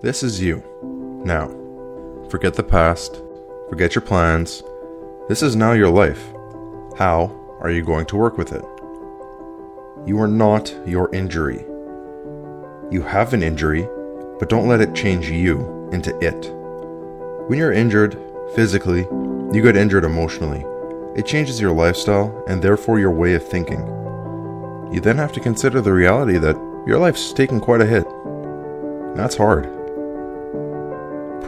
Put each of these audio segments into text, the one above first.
This is you. Now, forget the past, forget your plans. This is now your life. How are you going to work with it? You are not your injury. You have an injury, but don't let it change you into it. When you're injured physically, you get injured emotionally. It changes your lifestyle and therefore your way of thinking. You then have to consider the reality that your life's taken quite a hit. That's hard.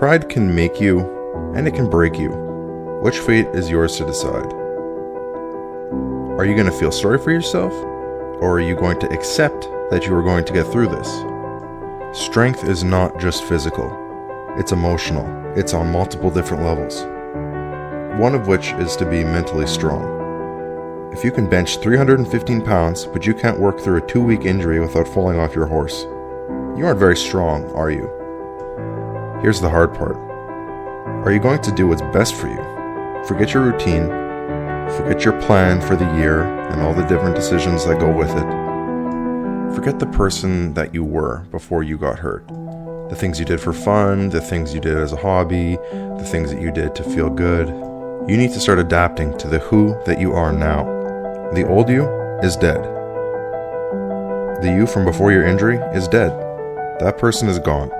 Pride can make you and it can break you. Which fate is yours to decide? Are you going to feel sorry for yourself? Or are you going to accept that you are going to get through this? Strength is not just physical. It's emotional. It's on multiple different levels. One of which is to be mentally strong. If you can bench 315 pounds, but you can't work through a 2-week injury without falling off your horse, you aren't very strong, are you? Here's the hard part. Are you going to do what's best for you? Forget your routine, forget your plan for the year and all the different decisions that go with it. Forget the person that you were before you got hurt. The things you did for fun, the things you did as a hobby, the things that you did to feel good. You need to start adapting to the who that you are now. The old you is dead. The you from before your injury is dead. That person is gone.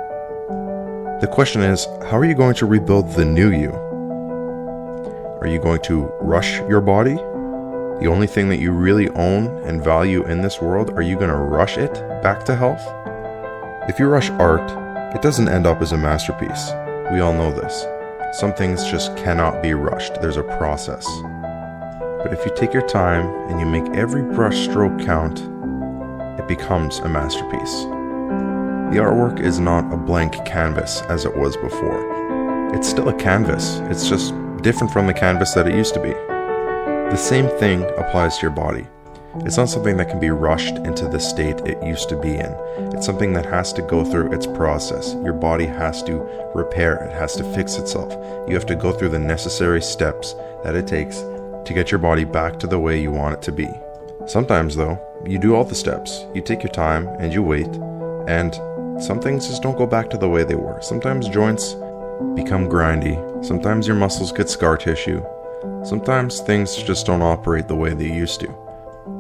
The question is, how are you going to rebuild the new you? Are you going to rush your body? The only thing that you really own and value in this world, are you going to rush it back to health? If you rush art, it doesn't end up as a masterpiece. We all know this. Some things just cannot be rushed. There's a process. But if you take your time and you make every brush stroke count, it becomes a masterpiece. The artwork is not a blank canvas as it was before. It's still a canvas. It's just different from the canvas that it used to be. The same thing applies to your body. It's not something that can be rushed into the state it used to be in. It's something that has to go through its process. Your body has to repair, it has to fix itself. You have to go through the necessary steps that it takes to get your body back to the way you want it to be. Sometimes though, you do all the steps, you take your time and you wait, and some things just don't go back to the way they were. Sometimes joints become grindy, sometimes your muscles get scar tissue, sometimes things just don't operate the way they used to.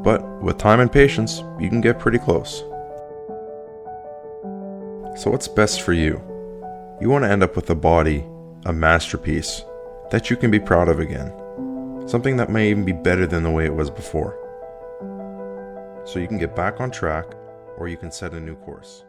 But with time and patience, you can get pretty close. So what's best for you? You want to end up with a body, a masterpiece, that you can be proud of again. Something that may even be better than the way it was before. So you can get back on track, or you can set a new course.